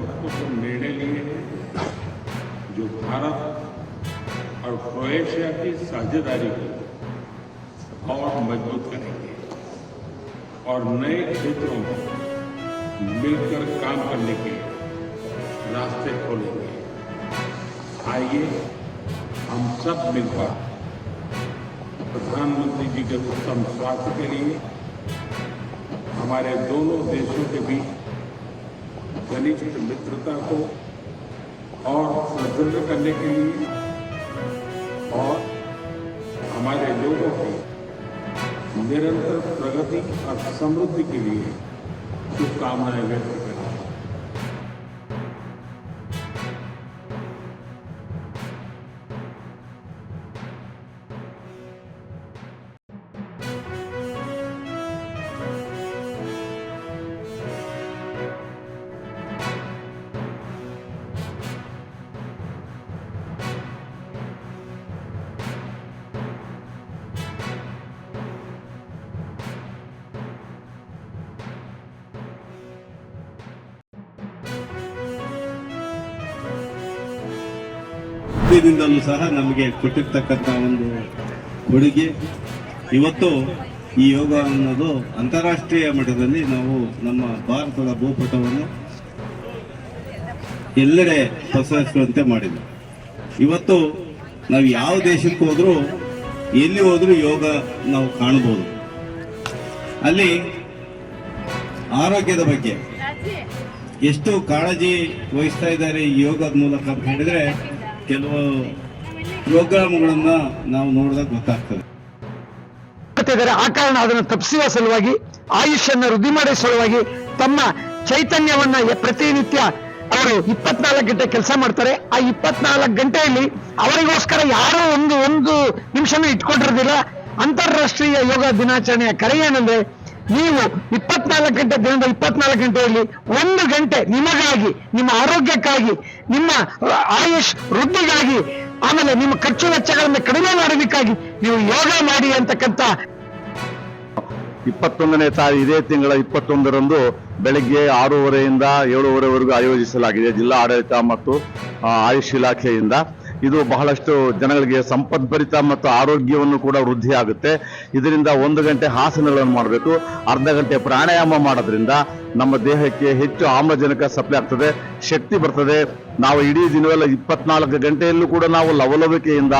महत्वपूर्ण निर्णय लिए हैं जो भारत और क्रोएशिया की साझेदारी को और मजबूत करेंगे और नए क्षेत्रों में मिलकर काम करने के रास्ते खोलेंगे। आइए हम सब मिलकर प्रधानमंत्री जी के उत्तम स्वास्थ्य के लिए हमारे दोनों देशों के बीच घनिष्ठ मित्रता को और सुदृढ़ करने के लिए और हमारे लोगों की निरंतर प्रगति और समृद्धि के लिए शुभकामनाएं व्यक्त करें। ದಿನದಿಂದಲೂ ಸಹ ನಮಗೆ ಕೊಟ್ಟಿರ್ತಕ್ಕಂಥ ಒಂದು ಕೊಡುಗೆ ಇವತ್ತು ಈ ಯೋಗ ಅನ್ನೋದು ಅಂತಾರಾಷ್ಟ್ರೀಯ ಮಟ್ಟದಲ್ಲಿ ನಾವು ನಮ್ಮ ಭಾರತದ ಭೂಪಟವನ್ನು ಎಲ್ಲೆಡೆ ಪಸರಿಸುವಂತೆ ಮಾಡಿದ್ವಿ. ಇವತ್ತು ನಾವು ಯಾವ ದೇಶಕ್ಕೆ ಹೋದ್ರೂ ಎಲ್ಲಿ ಹೋದ್ರೂ ಯೋಗ ನಾವು ಕಾಣಬಹುದು. ಅಲ್ಲಿ ಆರೋಗ್ಯದ ಬಗ್ಗೆ ಎಷ್ಟು ಕಾಳಜಿ ವಹಿಸ್ತಾ ಇದ್ದಾರೆ ಈ ಯೋಗದ ಮೂಲಕ ಅಂತ ಹೇಳಿದ್ರೆ ಕೆಲವು ಪ್ರೋಗ್ರಾಮ್ಗಳನ್ನ ನಾವು ನೋಡಿದಾಗ ಗೊತ್ತಾಗ್ತದೆ. ಆ ಕಾರಣ ಅದನ್ನು ತಪ್ಪಿಸುವ ಸಲುವಾಗಿ ಆಯುಷ್ಯನ್ನ ವೃದ್ಧಿ ಮಾಡುವ ಸಲುವಾಗಿ ತಮ್ಮ ಚೈತನ್ಯವನ್ನ ಪ್ರತಿನಿತ್ಯ ಅವರು 24 ಗಂಟೆ ಕೆಲಸ ಮಾಡ್ತಾರೆ. ಆ 24 ಗಂಟೆಯಲ್ಲಿ ಅವರಿಗೋಸ್ಕರ ಯಾರೋ ಒಂದು ನಿಮಿಷನೂ ಇಟ್ಕೊಂಡಿರೋದಿಲ್ಲ. ಅಂತಾರಾಷ್ಟ್ರೀಯ ಯೋಗ ದಿನಾಚರಣೆಯ ಕರೆ ಏನಂದ್ರೆ, ನೀವು 24 ಗಂಟೆ ದಿನದ 24 ಗಂಟೆಯಲ್ಲಿ 1 ಗಂಟೆ ನಿಮಗಾಗಿ, ನಿಮ್ಮ ಆರೋಗ್ಯಕ್ಕಾಗಿ, ನಿಮ್ಮ ಆಯುಷ್ ವೃದ್ಧಿಗಾಗಿ, ಆಮೇಲೆ ನಿಮ್ಮ ಖರ್ಚು ವೆಚ್ಚಗಳನ್ನು ಕಡಿಮೆ ಮಾಡೋದಕ್ಕಾಗಿ ನೀವು ಯೋಗ ಮಾಡಿ ಅಂತಕ್ಕಂಥ 21ನೇ ತಾರೀಕು ಇದೇ ತಿಂಗಳ 21ರಂದು ಬೆಳಗ್ಗೆ 6:30ಯಿಂದ 7:30ವರೆಗೂ ಆಯೋಜಿಸಲಾಗಿದೆ ಜಿಲ್ಲಾ ಆಡಳಿತ ಮತ್ತು ಆಯುಷ್ ಇಲಾಖೆಯಿಂದ. ಇದು ಬಹಳಷ್ಟು ಜನಗಳಿಗೆ ಸಂಪದ್ಭರಿತ ಮತ್ತು ಆರೋಗ್ಯವನ್ನು ಕೂಡ ವೃದ್ಧಿ ಆಗುತ್ತೆ. ಇದರಿಂದ 1 ಗಂಟೆ ಆಸನಗಳನ್ನು ಮಾಡಬೇಕು, ಅರ್ಧ ಗಂಟೆ ಪ್ರಾಣಾಯಾಮ ಮಾಡೋದ್ರಿಂದ ನಮ್ಮ ದೇಹಕ್ಕೆ ಹೆಚ್ಚು ಆಮ್ಲಜನಕ ಸಪ್ಲೈ ಆಗ್ತದೆ, ಶಕ್ತಿ ಬರ್ತದೆ. ನಾವು ಇಡೀ ದಿನವೆಲ್ಲ 24 ಗಂಟೆಯಲ್ಲೂ ಕೂಡ ನಾವು ಲವಲವಿಕೆಯಿಂದ